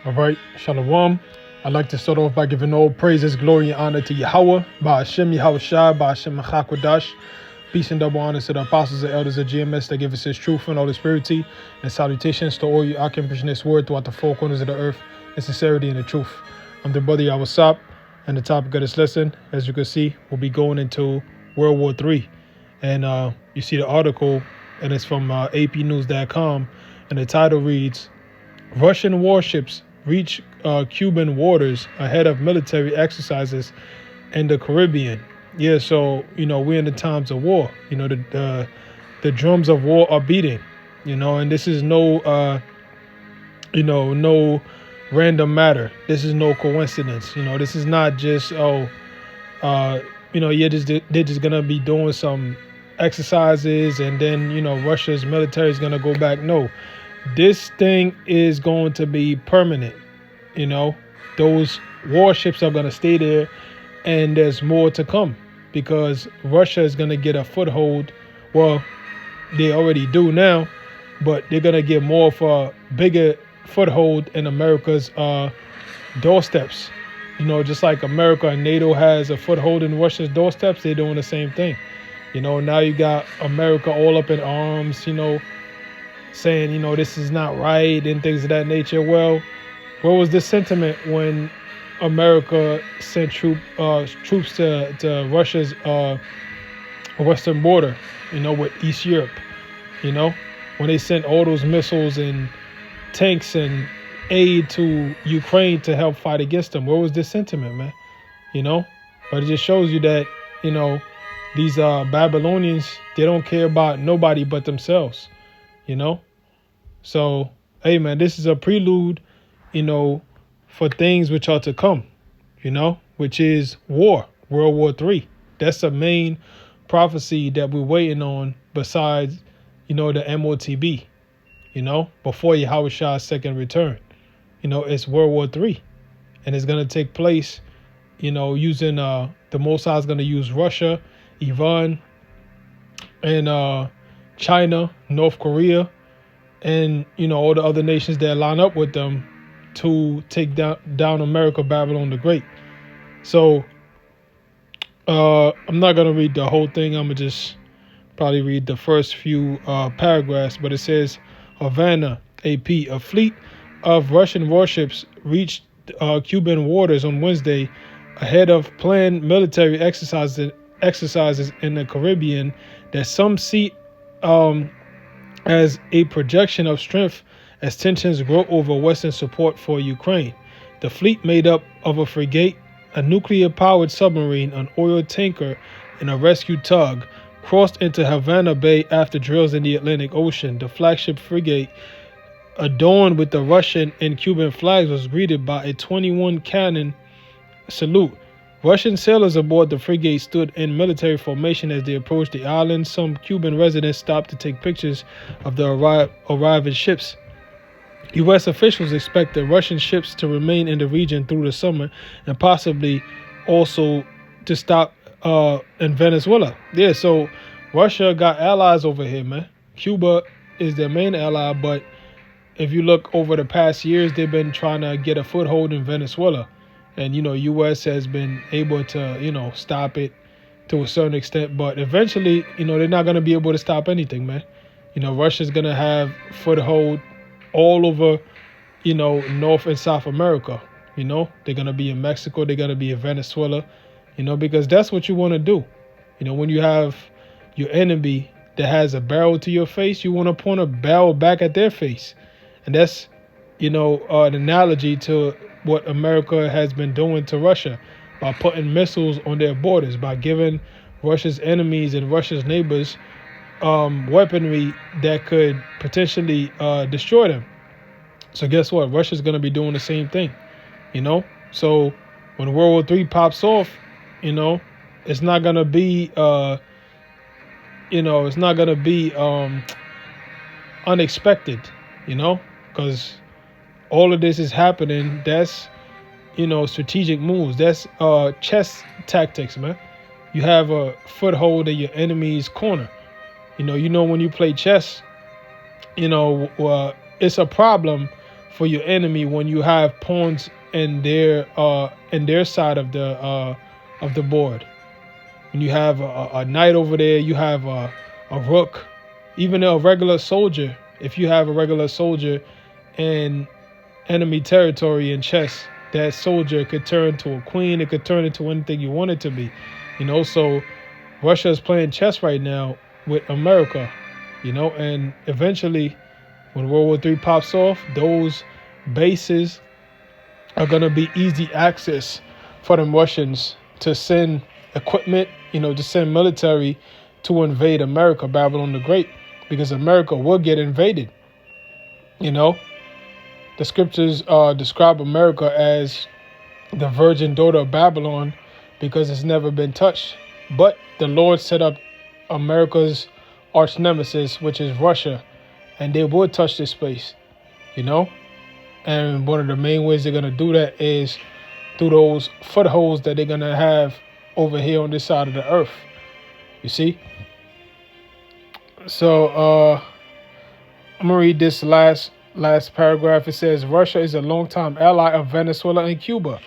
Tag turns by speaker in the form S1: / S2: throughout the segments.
S1: All right, Shalom. I'd like to start off by giving all praises, glory, and honor to Yahweh, by Hashem Yahweh Shai, by Hashem Machakodash. Peace and double honors to the apostles and elders of GMS that give us his truth and all his purity. And salutations to all you occupants in this word throughout the four corners of the earth in sincerity and the truth. I'm the brother Yahweh Sap, and the topic of this lesson, as you can see, we'll be going into World War III. And you see the article, and it's from apnews.com, and the title reads, Russian warships reach Cuban waters ahead of military exercises in the Caribbean. Yeah, so, we're in the times of war. The drums of war are beating, and this is no random matter. This is no coincidence. This is not just, they're just going to be doing some exercises and then, Russia's military is going to go back. No, this thing is going to be permanent. Those warships are going to stay there, and there's more to come because Russia is going to get a foothold. Well, they already do now, but they're going to get more of a bigger foothold in America's doorsteps. Just like America and NATO has a foothold in Russia's doorsteps, they're doing the same thing. Now you got America all up in arms, saying, this is not right and things of that nature. Well, what was the sentiment when America sent troops to Russia's western border, with East Europe, when they sent all those missiles and tanks and aid to Ukraine to help fight against them? What was the sentiment, man? But it just shows you that, these Babylonians, they don't care about nobody but themselves, So, hey, man, this is a prelude, for things which are to come, which is war, World War III. That's the main prophecy that we're waiting on besides, the MOTB, before Yahweh Shah's second return. It's World War III. And it's going to take place, using, the Most High is going to use Russia, Iran, and China, North Korea, and, all the other nations that line up with them to take down America, Babylon the Great. So I'm not going to read the whole thing. I'm going to just probably read the first few paragraphs. But it says, Havana, AP, a fleet of Russian warships reached Cuban waters on Wednesday ahead of planned military exercises in the Caribbean that some see as a projection of strength as tensions grow over Western support for Ukraine. The fleet, made up of a frigate, a nuclear-powered submarine, an oil tanker, and a rescue tug, crossed into Havana Bay after drills in the Atlantic Ocean. The flagship frigate, adorned with the Russian and Cuban flags, was greeted by a 21-cannon salute. Russian sailors aboard the frigate stood in military formation as they approached the island. Some Cuban residents stopped to take pictures of the arriving ships. U.S. officials expect the Russian ships to remain in the region through the summer and possibly also to stop in Venezuela. Yeah, so Russia got allies over here, man. Cuba is their main ally, but if you look over the past years, they've been trying to get a foothold in Venezuela. And, U.S. has been able to, stop it to a certain extent. But eventually, they're not going to be able to stop anything, man. Russia's going to have foothold all over, North and South America. They're going to be in Mexico. They're going to be in Venezuela, because that's what you want to do. When you have your enemy that has a barrel to your face, you want to point a barrel back at their face. And that's, an analogy to what America has been doing to Russia by putting missiles on their borders, by giving Russia's enemies and Russia's neighbors weaponry that could potentially destroy them. So guess what? Russia's going to be doing the same thing, So when World War III pops off, it's not going to be, unexpected, because all of this is happening. That's, strategic moves. That's chess tactics, man. You have a foothold in your enemy's corner. When you play chess, it's a problem for your enemy when you have pawns in their side of the board. When you have a knight over there, you have a rook, even a regular soldier. If you have a regular soldier in enemy territory in chess, that soldier could turn to a queen. It could turn into anything you want it to be. So Russia is playing chess right now with America. And eventually, when World War III pops off, those bases are gonna be easy access for them Russians to send equipment, to send military to invade America, Babylon the Great, because America will get invaded. The scriptures describe America as the virgin daughter of Babylon because it's never been touched. But the Lord set up America's arch nemesis, which is Russia, and they will touch this space, And one of the main ways they're going to do that is through those footholds that they're going to have over here on this side of the earth. You see? So I'm going to read this last paragraph. It says, Russia is a longtime ally of Venezuela and Cuba,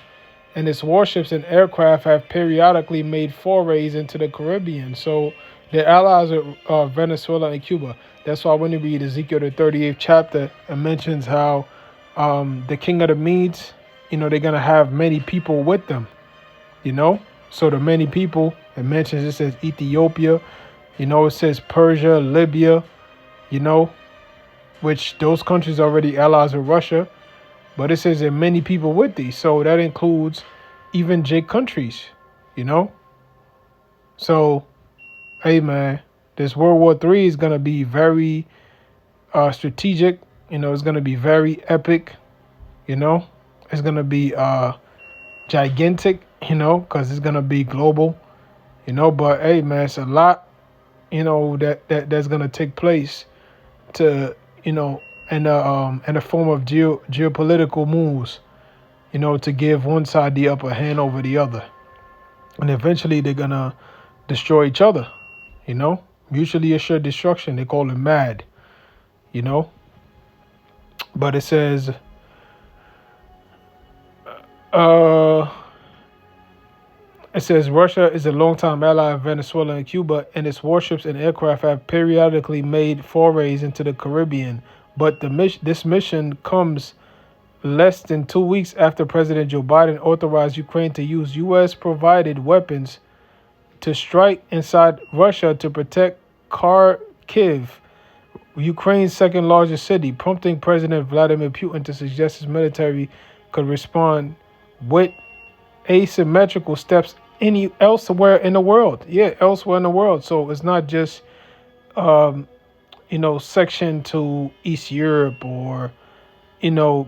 S1: and its warships and aircraft have periodically made forays into the Caribbean. So they're allies of Venezuela and Cuba. That's why when you read Ezekiel, the 38th chapter, it mentions how the king of the Medes, they're going to have many people with them, So the many people, it mentions, it says Ethiopia, it says Persia, Libya, which those countries are already allies with Russia. But it says there are many people with these. So that includes even J countries, So, hey, man, this World War III is going to be very strategic. It's going to be very epic, It's going to be gigantic, because it's going to be global, But, hey, man, it's a lot, that's going to take place to, in the form of geopolitical moves, to give one side the upper hand over the other. And eventually they're going to destroy each other, mutually assured destruction. They call it MAD, But it says, Russia is a longtime ally of Venezuela and Cuba, and its warships and aircraft have periodically made forays into the Caribbean. But this mission comes less than 2 weeks after President Joe Biden authorized Ukraine to use U.S.-provided weapons to strike inside Russia to protect Kharkiv, Ukraine's second largest city, prompting President Vladimir Putin to suggest his military could respond with asymmetrical steps elsewhere in the world. Yeah, elsewhere in the world. So it's not just, section to East Europe or,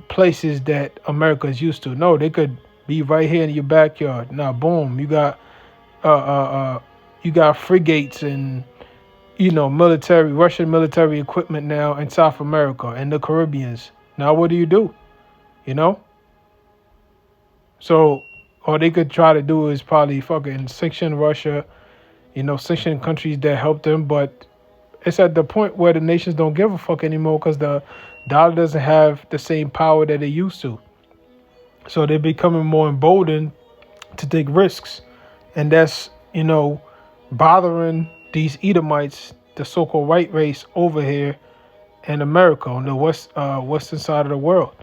S1: places that America is used to. No, they could be right here in your backyard. Now, boom, you got frigates and, Russian military equipment now in South America and the Caribbeans. Now, what do? So all they could try to do is probably fucking sanction Russia, sanction countries that help them. But it's at the point where the nations don't give a fuck anymore because the dollar doesn't have the same power that it used to. So they're becoming more emboldened to take risks. And that's, bothering these Edomites, the so-called white race over here in America on the western side of the world,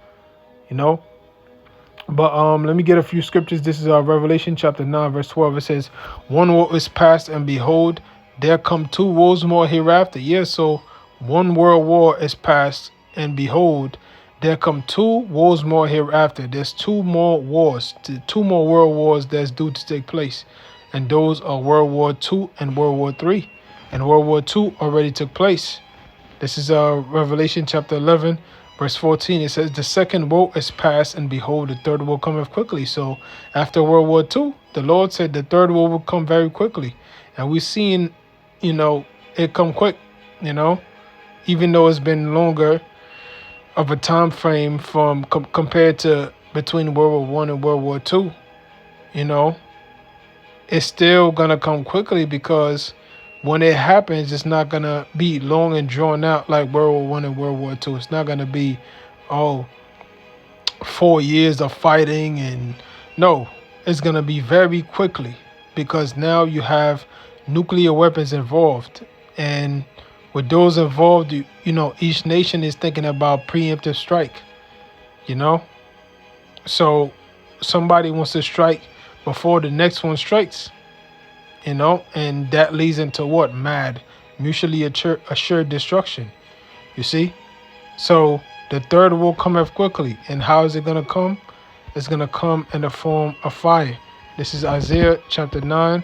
S1: But let me get a few scriptures. This is Revelation chapter 9, verse 12. It says, one war is past, and behold, there come 2 wars more hereafter. Yeah, so one world war is past, and behold, there come 2 wars more hereafter. There's 2 more wars, 2 more world wars that's due to take place. And those are World War II and World War III. And World War II already took place. This is Revelation chapter 11, verse 14. It says, the second woe is past, and behold, the third woe cometh quickly. So after World War II, the Lord said the third woe will come very quickly. And we've seen, it come quick, even though it's been longer of a time frame from compared to between World War I and World War II, it's still going to come quickly because when it happens, it's not going to be long and drawn out like World War I and World War II. It's not going to be, 4 years of fighting, and no, it's gonna be very quickly, because now you have nuclear weapons involved, and with those involved, each nation is thinking about preemptive strike. You know, so somebody wants to strike before the next one strikes. And that leads into what? Mad, mutually assured destruction. You see? So the third will come up quickly. And how is it going to come? It's going to come in the form of fire. This is Isaiah chapter 9,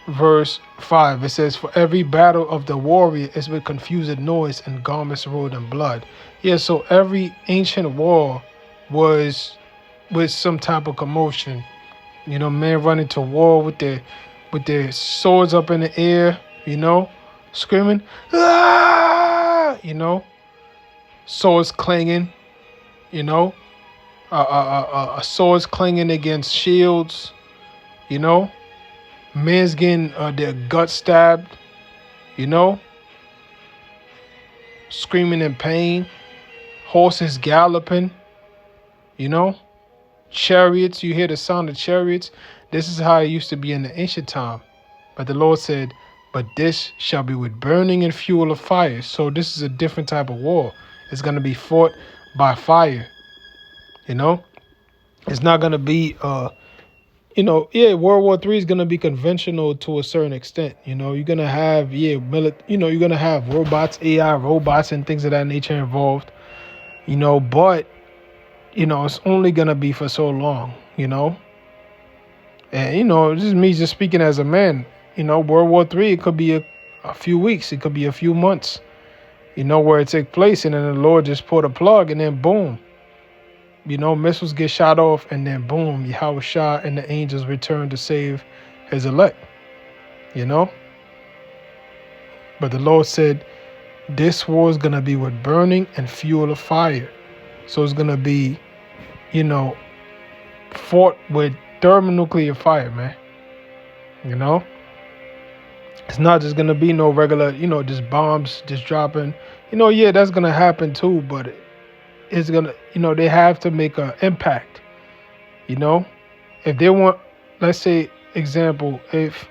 S1: verse 5. It says, "For every battle of the warrior is with confused noise and garments rolled in blood." Yeah, so every ancient war was with some type of commotion. Men running to war with their swords up in the air, screaming, ah! Swords clanging, swords clanging against shields, men's getting their guts stabbed, screaming in pain, horses galloping, chariots, you hear the sound of chariots. This is how it used to be in the ancient time. But the Lord said, "But this shall be with burning and fuel of fire." So this is a different type of war. It's going to be fought by fire. It's not going to be, World War III is going to be conventional to a certain extent. You're going to have, you're going to have robots, AI robots and things of that nature involved, but, it's only going to be for so long, And, this is me just speaking as a man. World War III, it could be a few weeks. It could be a few months, where it take place. And then the Lord just pulled a plug and then boom. Missiles get shot off and then boom, Yahweh Shah and the angels return to save his elect. But the Lord said, this war is going to be with burning and fuel of fire. So it's going to be, fought with thermonuclear fire, man. It's not just going to be no regular, just bombs just dropping. That's going to happen too, but it's going to, they have to make an impact. If they want, let's say, example, if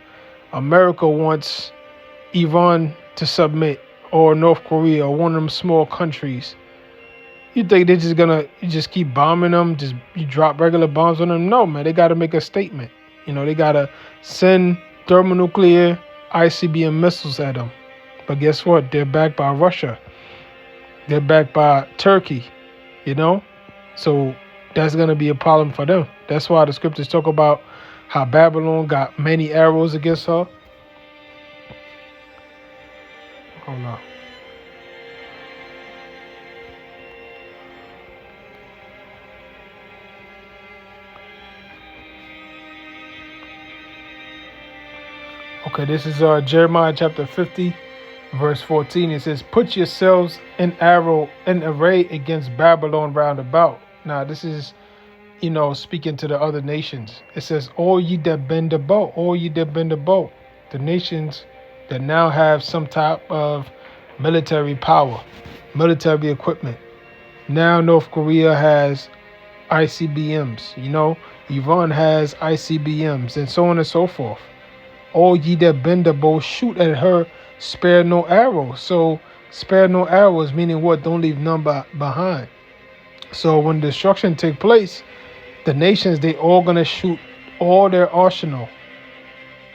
S1: America wants Iran to submit, or North Korea, or one of them small countries, you think they're just gonna just keep bombing them, just you drop regular bombs on them? No, man, they got to make a statement. They got to send thermonuclear ICBM missiles at them. But guess what? They're backed by Russia. They're backed by Turkey, So that's going to be a problem for them. That's why the scriptures talk about how Babylon got many arrows against her. Hold on. Okay, this is Jeremiah chapter 50, verse 14. It says, "Put yourselves in array against Babylon round about." Now, this is, speaking to the other nations. It says, "All ye that bend the bow, all ye that bend the bow." The nations that now have some type of military power, military equipment. Now North Korea has ICBMs, Iran has ICBMs, and so on and so forth. All ye that bend the bow, shoot at her, spare no arrow. So spare no arrows, meaning what? Don't leave none behind. So when destruction take place, the nations, they all going to shoot all their arsenal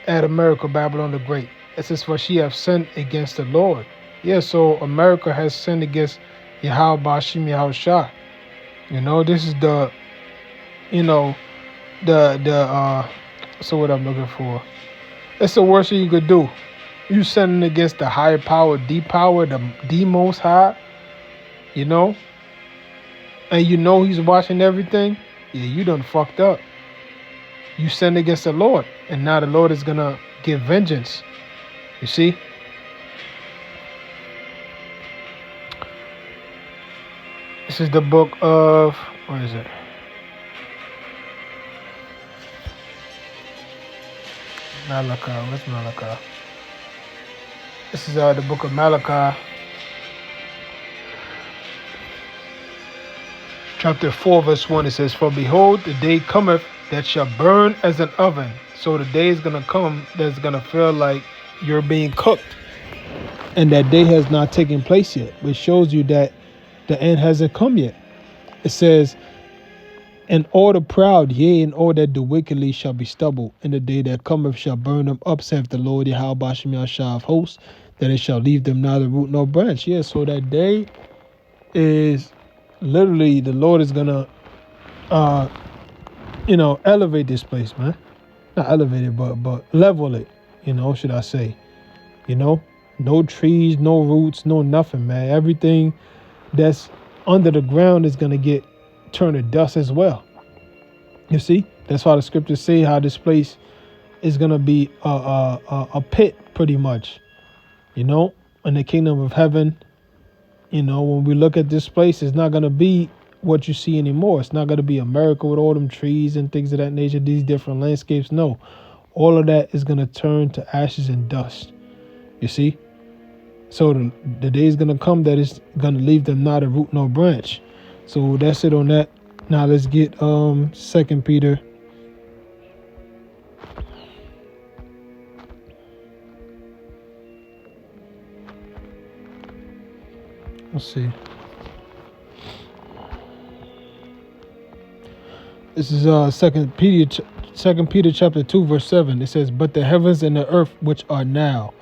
S1: at America, Babylon the Great. It says, "For she have sinned against the Lord." Yeah, so America has sinned against Yahweh Bashim Yahweh Shah. This is the, so what I'm looking for. It's the worst thing you could do. You sinning against the higher power, the most high, and he's watching everything. Yeah, you done fucked up. You sinned against the Lord, and now the Lord is gonna give vengeance. You see? This is the book of, where is it? Malachi. Where's Malachi? This is the book of Malachi. chapter 4, verse 1, it says, "For behold, the day cometh that shall burn as an oven." So the day is going to come that's going to feel like you're being cooked. And that day has not taken place yet, which shows you that the end hasn't come yet. It says, "And all the proud, yea, and all that do wickedly shall be stubbled. And the day that cometh shall burn them up, saith the Lord Yahweh Bashem Yahshua of hosts, that it shall leave them neither root nor branch." Yeah, so that day is literally the Lord is gonna elevate this place, man. Not elevate it, but level it, should I say. No trees, no roots, no nothing, man. Everything that's under the ground is gonna get turned to dust as well. You see? That's why the scriptures say how this place is gonna be a pit, pretty much. In the kingdom of heaven, when we look at this place, it's not gonna be what you see anymore. It's not gonna be America with all them trees and things of that nature, these different landscapes. No. All of that is gonna turn to ashes and dust. You see? So the day is gonna come that is gonna leave them not a root nor branch. So that's it on that. Now let's get 2 Peter. Let's see. This is 2 Peter chapter 2, verse 7. It says, "But the heavens and the earth which are now,"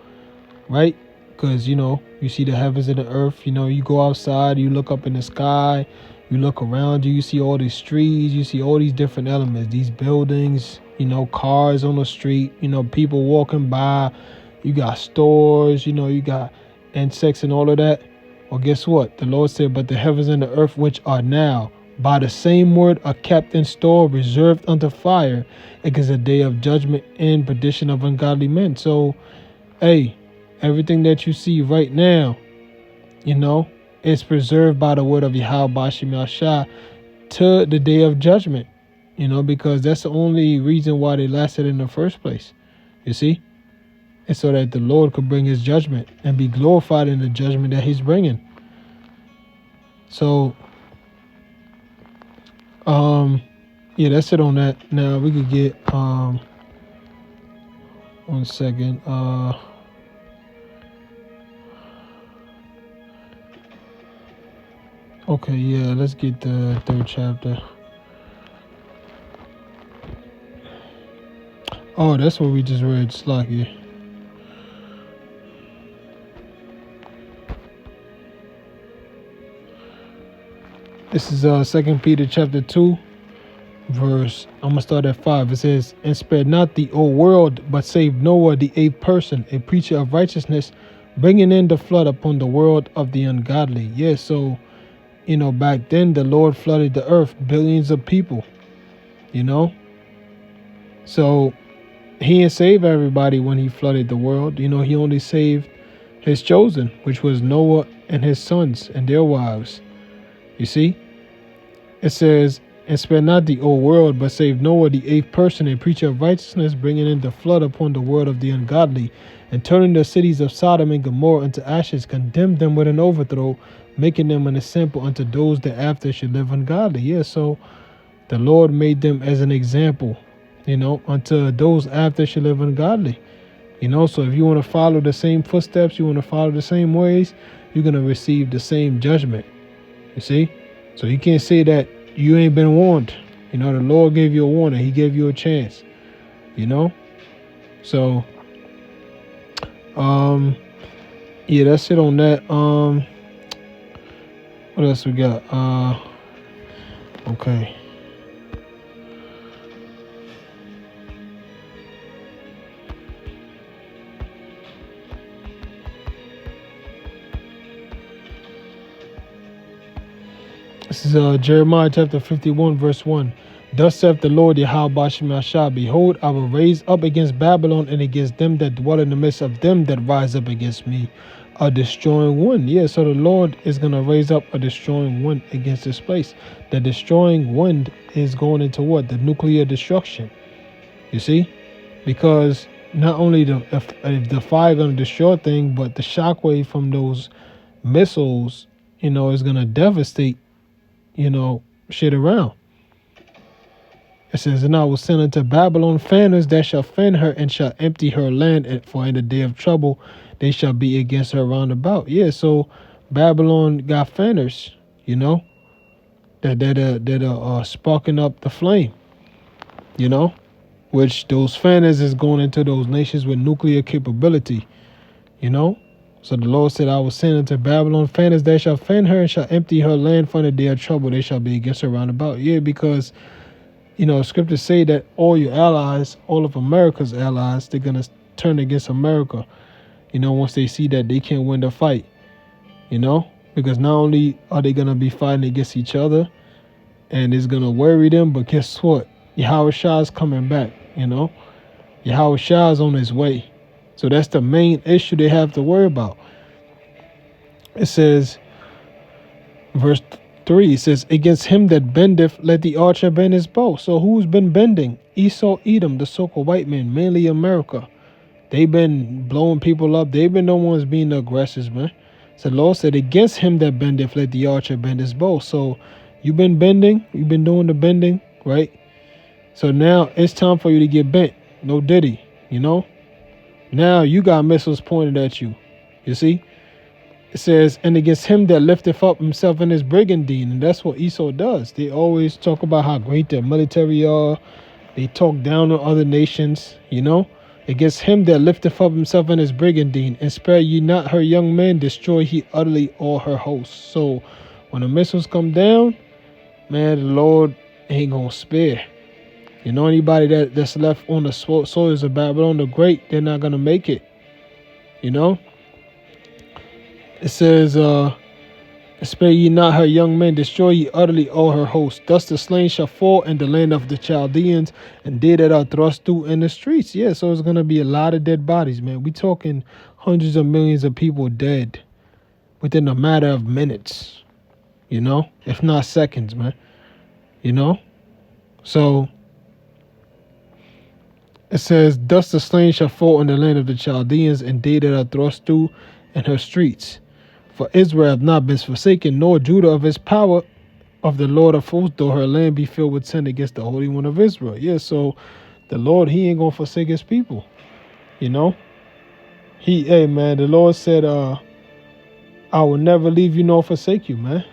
S1: right? Because you see the heavens and the earth. You go outside, you look up in the sky, you look around you, you see all these trees, you see all these different elements, these buildings, cars on the street, people walking by, you got stores, you got insects and all of that. Well, guess what? The Lord said, "But the heavens and the earth which are now, by the same word, are kept in store, reserved unto fire, against a day of judgment and perdition of ungodly men." So, hey, everything that you see right now, is preserved by the word of Yahweh Bashem Yahshua to the day of judgment, because that's the only reason why they lasted in the first place. You see? And so that the Lord could bring his judgment and be glorified in the judgment that he's bringing. So, yeah, that's it on that. Now we could get, 1 second, okay, yeah, let's get the 3rd chapter. Oh, that's what we just read, Slacky. This is 2 Peter chapter 2, verse, I'm going to start at 5. It says, "And spare not the old world, but save Noah, the 8th person, a preacher of righteousness, bringing in the flood upon the world of the ungodly." Yeah, so, back then the Lord flooded the earth, billions of people, So he didn't save everybody when he flooded the world. He only saved his chosen, which was Noah and his sons and their wives. You see? It says, "And spare not the old world, but save Noah, the 8th person, a preacher of righteousness, bringing in the flood upon the world of the ungodly, and turning the cities of Sodom and Gomorrah into ashes, condemned them with an overthrow, making them an example unto those that after should live ungodly." Yeah, so the Lord made them as an example, unto those after should live ungodly. So if you want to follow the same footsteps, you want to follow the same ways, you're going to receive the same judgment. You see? So you can't say that you ain't been warned. The Lord gave you a warning. He gave you a chance. So, yeah, that's it on that. What else we got? Okay. This is Jeremiah chapter 51, verse 1. "Thus saith the Lord Yahweh Bashem Yahshua, Behold, I will raise up against Babylon and against them that dwell in the midst of them that rise up against me a destroying one." Yeah, so the Lord is going to raise up a destroying one against this place. The destroying wind is going into what? The nuclear destruction. You see? Because not only the fire going to destroy things, but the shockwave from those missiles, is going to devastate, shit around. It says, and I will send unto Babylon fanners that shall fan her and shall empty her land, and for in the day of trouble they shall be against her round about. Yeah, so Babylon got fanners, you know, that are sparking up the flame, you know, which those fanners is going into those nations with nuclear capability, you know. So the Lord said, I will send unto Babylon fanners that shall fan her and shall empty her land for in the day of trouble they shall be against her round about. Yeah, because scriptures say that all your allies, all of America's allies, they're gonna turn against America. Once they see that they can't win the fight. Because not only are they gonna be fighting against each other, and it's gonna worry them, but guess what? Yahweh Shah is coming back. Yahweh Shah is on his way. So that's the main issue they have to worry about. It says, verse 3, it says, against him that bendeth, let the archer bend his bow. So who's been bending? Esau, Edom, the so-called white men, mainly America. They've been blowing people up. They've been the ones being the aggressors, man. So the Lord said, against him that bendeth, let the archer bend his bow. So you've been bending. You've been doing the bending, right? So now it's time for you to get bent. No diddy, Now you got missiles pointed at you. You see? It says, and against him that lifteth up himself in his brigandine. And that's what Esau does. They always talk about how great their military are. They talk down on other nations, Against him that lifteth up himself in his brigandine, and spare ye not her young men, destroy he utterly all her hosts. So when the missiles come down, man, the Lord ain't gonna spare. Anybody that's left on the soils of Babylon the Great, they're not gonna make it. It says, spare ye not her young men, destroy ye utterly all her hosts. Thus the slain shall fall in the land of the Chaldeans, and they that are thrust through in the streets. Yeah, so it's gonna be a lot of dead bodies, man. We talking hundreds of millions of people dead within a matter of minutes, if not seconds, man. So it says, thus the slain shall fall in the land of the Chaldeans, and they that are thrust through in her streets. For Israel hath not been forsaken, nor Judah of his power of the Lord of hosts, though her land be filled with sin against the Holy One of Israel. Yeah, so the Lord, he ain't gonna forsake his people. Hey man, the Lord said, I will never leave you nor forsake you, man.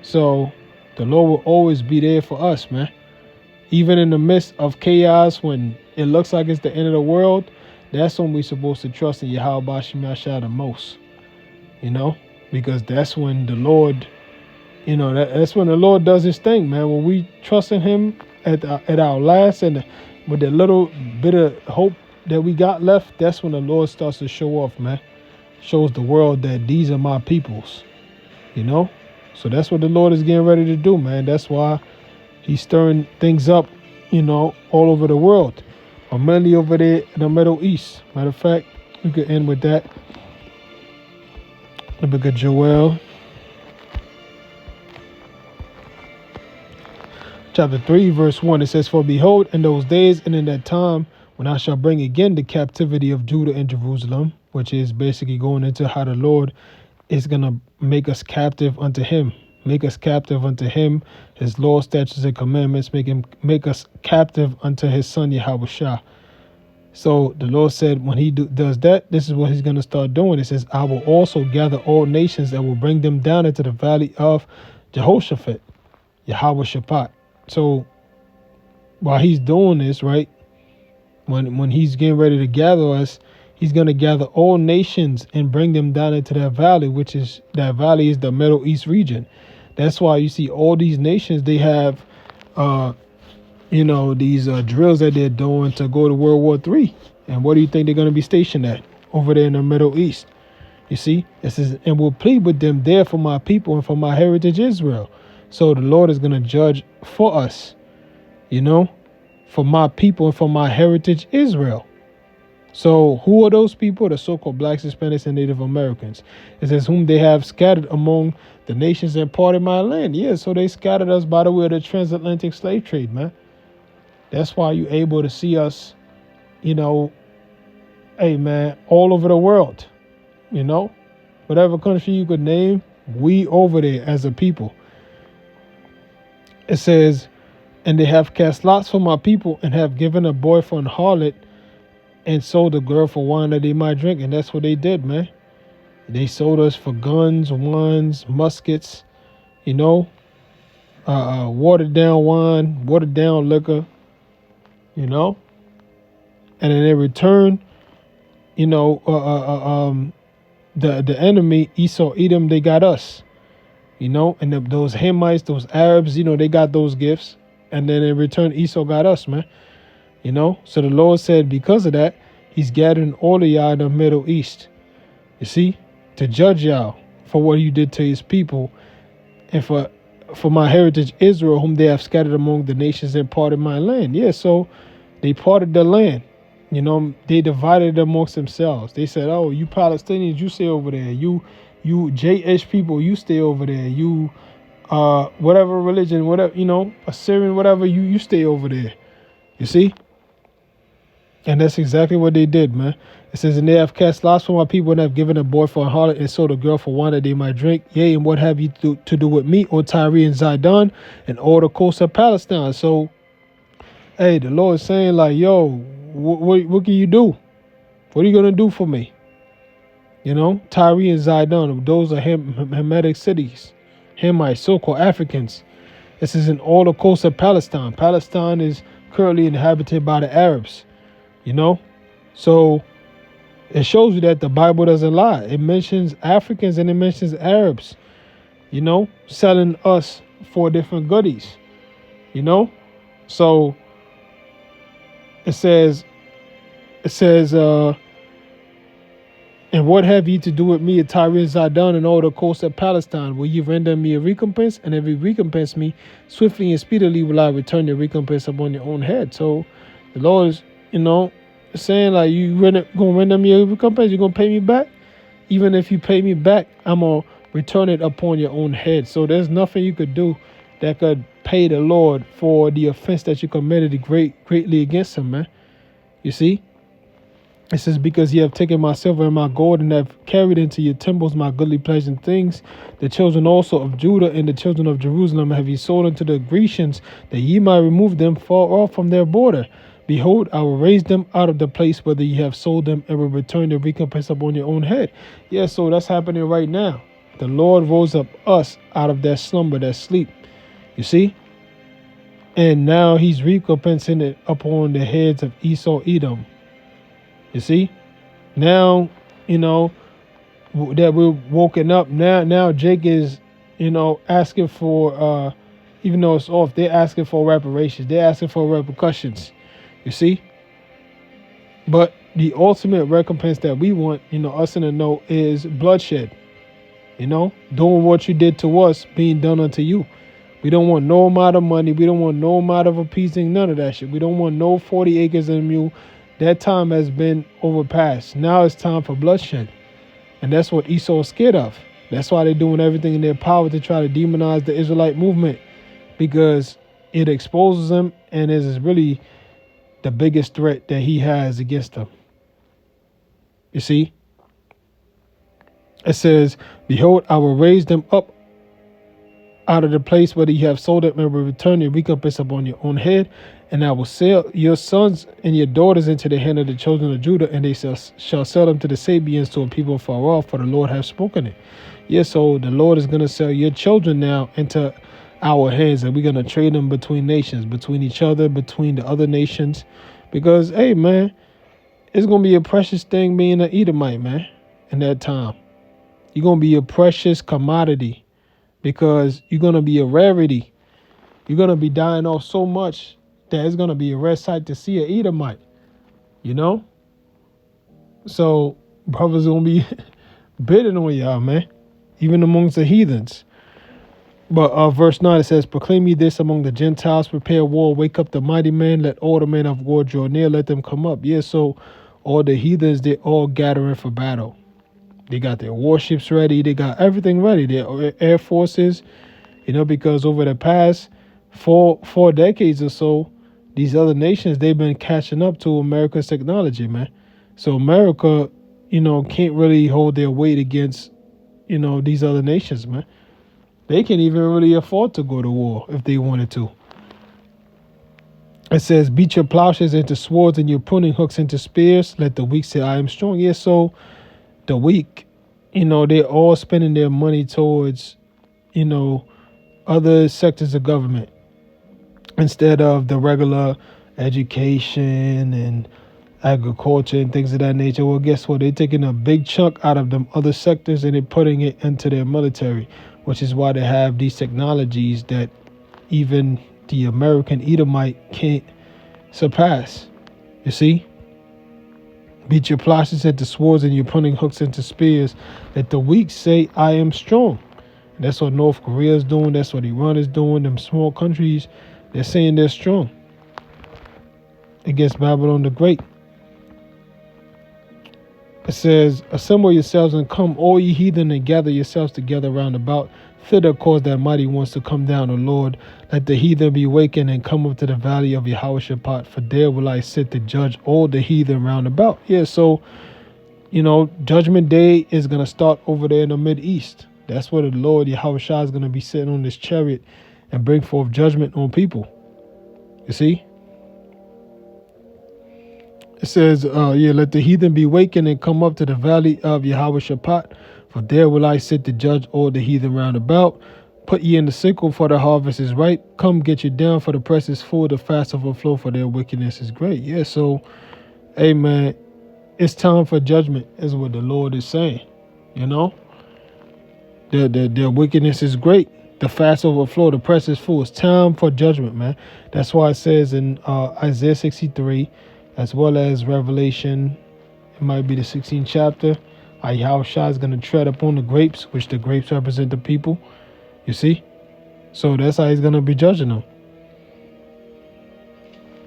S1: So the Lord will always be there for us, man. Even in the midst of chaos, when it looks like it's the end of the world, that's when we're supposed to trust in Yahweh Bashim Yashah the most. Because that's when the Lord, that's when the Lord does his thing, man. When we trust in him at our last, and with the little bit of hope that we got left, that's when the Lord starts to show off, man. Shows the world that these are my peoples, So that's what the Lord is getting ready to do, man. That's why he's stirring things up, all over the world, or mainly over there in the Middle East. Matter of fact, we could end with that. The book of Joel, chapter 3, verse 1. It says, for behold, in those days and in that time, when I shall bring again the captivity of Judah and Jerusalem, which is basically going into how the Lord is going to make us captive unto him. Make us captive unto him, his law, statutes, and commandments. Make us captive unto his son, Yahweh Shah. So the Lord said when he does that, this is what he's going to start doing. It says, I will also gather all nations and will bring them down into the valley of Jehoshaphat, Yahweh Shaphat. So while he's doing this, right, when he's getting ready to gather us, he's going to gather all nations and bring them down into that valley, that valley is the Middle East region. That's why you see all these nations, they have these drills that they're doing to go to World War III. And what do you think they're going to be stationed at? Over there in the Middle East. You see? It says, and will plead with them there for my people and for my heritage Israel. So the Lord is going to judge for us, for my people and for my heritage Israel. So who are those people? The so-called blacks, Hispanics, and Native Americans. It says, whom they have scattered among the nations and parted my land. Yeah, so they scattered us by the way of the transatlantic slave trade, man. That's why you're able to see us, hey, man, all over the world, whatever country you could name, we over there as a people, It says, and they have cast lots for my people and have given a boy for an harlot and sold a girl for wine that they might drink. And that's what they did, man. They sold us for guns, wines, muskets, you know, watered down wine, watered down liquor, you know. And then in return, you know, the enemy, Esau, Edom, they got us, you know. And those Hamites, those Arabs, you know, they got those gifts. And then in return, Esau got us, man. You know, so the Lord said because of that, he's gathering all of y'all in the Middle East, you see, to judge y'all for what you did to his people and for my heritage Israel, whom they have scattered among the nations and parted my land. Yeah, so they parted the land. You know, they divided it amongst themselves. They said, oh, you Palestinians, you stay over there. You JH people, you stay over there. You whatever religion, whatever, you know, Assyrian, whatever, you stay over there. You see? And that's exactly what they did, man. It says, and they have cast lots for my people and have given a boy for a harlot and sold a girl for wine that they might drink. Yea, and what have you to do with me, O Tyre and Zidon, and all the coast of Palestine? So, hey, the Lord is saying like, yo, what can you do? What are you going to do for me? You know, Tyre and Zidon, those are Hamitic cities. Hamites, so-called Africans. This is in all the coast of Palestine. Palestine is currently inhabited by the Arabs. You know, so it shows you that the Bible doesn't lie. It mentions Africans and it mentions Arabs, you know, selling us for different goodies, you know. So it says, and what have ye to do with me, Tyre and Zidon, and all the coast of Palestine? Will ye render me a recompense? And if you recompense me, swiftly and speedily will I return your recompense upon your own head. So the Lord is, you know, saying like, you gonna render me a recompense, you're gonna pay me back. Even if you pay me back, I'm gonna return it upon your own head. So there's nothing you could do that could pay the Lord for the offense that you committed greatly against him, man. You see? It says, because ye have taken my silver and my gold and have carried into your temples my goodly pleasant things, the children also of Judah and the children of Jerusalem have ye sold unto the Grecians, that ye might remove them far off from their border. Behold, I will raise them out of the place whether ye have sold them, and will return the recompense upon your own head. Yeah, so that's happening right now. The Lord rose up us out of that slumber, that sleep. You see? And now he's recompensing it upon the heads of Esau, Edom. You see? Now, you know, that we're woken up. Now Jake is, you know, asking for, even though it's off, they're asking for reparations. They're asking for repercussions. You see? But the ultimate recompense that we want, you know, us in the know, is bloodshed. You know, doing what you did to us being done unto you. We don't want no amount of money. We don't want no amount of appeasing, none of that shit. We don't want no 40 acres and a mule. That time has been overpassed. Now it's time for bloodshed. And that's what Esau is scared of. That's why they're doing everything in their power to try to demonize the Israelite movement, because it exposes them and is really the biggest threat that he has against them. You see? It says, behold, I will raise them up out of the place where ye have sold them, and will return your recompense upon your own head. And I will sell your sons and your daughters into the hand of the children of Judah, and they shall sell them to the Sabians, to a people far off, for the Lord hath spoken it. Yes, so the Lord is going to sell your children now into our hands, and we're going to trade them between nations, between each other, between the other nations. Because, hey, man, it's going to be a precious thing being an Edomite, man, in that time. You're going to be a precious commodity, because you're going to be a rarity. You're going to be dying off so much that it's going to be a rare sight to see an Edomite, you know? So brothers going to be bidding on y'all, man, even amongst the heathens. But verse 9, it says, proclaim ye this among the Gentiles, prepare war, wake up the mighty men, let all the men of war draw near, let them come up. Yeah, so all the heathens, they're all gathering for battle. They got their warships ready. They got everything ready. Their air forces, you know, because over the past four decades or so, these other nations, they've been catching up to America's technology, man. So America, you know, can't really hold their weight against, you know, these other nations, man. They can't even really afford to go to war if they wanted to. It says, beat your plowshares into swords and your pruning hooks into spears. Let the weak say, I am strong. Yeah, so the weak, they're all spending their money towards, other sectors of government instead of the regular education and agriculture and things of that nature. Well, guess what? They're taking a big chunk out of them other sectors and they're putting it into their military, which is why they have these technologies that even the American Edomite can't surpass. You see? Beat your plowshares into swords and your pruning hooks into spears. Let the weak say, I am strong. And that's what North Korea is doing. That's what Iran is doing. Them small countries, they're saying they're strong against Babylon the Great. It says, assemble yourselves and come, all ye heathen, and gather yourselves together round about. Thither cause that mighty ones to come down, O Lord. Let the heathen be wakened and come up to the valley of Jehoshaphat, for there will I sit to judge all the heathen round about. Yeah, so, Judgment Day is going to start over there in the Mideast. That's where the Lord Yahushua is going to be sitting on this chariot and bring forth judgment on people. You see? It says, let the heathen be wakened and come up to the valley of Jehoshaphat, for there will I sit to judge all the heathen round about. Put ye in the sickle, for the harvest is ripe. Come get you down, for the press is full, the fast overflow, for their wickedness is great. Yeah, so, hey man, it's time for judgment, is what the Lord is saying. Their wickedness is great. The fast overflow, the press is full. It's time for judgment, man. That's why it says in Isaiah 63, as well as Revelation, it might be the 16th chapter, Yahushua is going to tread upon the grapes, which the grapes represent the people. You see? So that's how he's going to be judging them.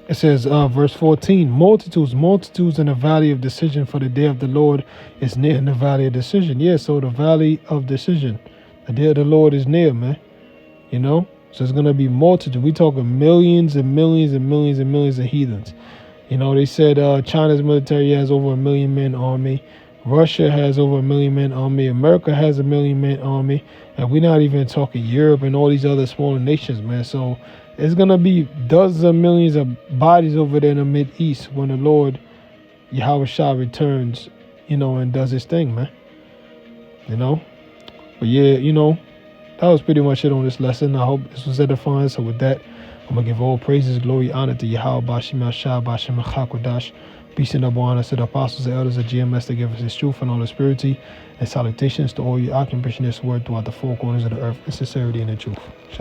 S1: It says, verse 14, multitudes in the valley of decision, for the day of the Lord is near in the valley of decision. Yeah, so the valley of decision, the day of the Lord is near, man. So it's going to be multitude. We talking millions and millions and millions and millions of heathens. They said China's military has over 1 million man army. Russia has over 1 million man army. America has 1 million man army. And we're not even talking Europe and all these other smaller nations, man. So it's going to be dozens of millions of bodies over there in the Mideast when the Lord Yahushua returns, and does his thing, man. But yeah, that was pretty much it on this lesson. I hope this was edifying. So with that, I'm going to give all praises, glory, honor to Yahweh, Bashim Ashah, Bashim Achakodash. Peace and double honor to the apostles and elders of GMS that give us his truth and all his purity. And salutations to all you occupation this word throughout the four corners of the earth in sincerity and in truth. Shalom.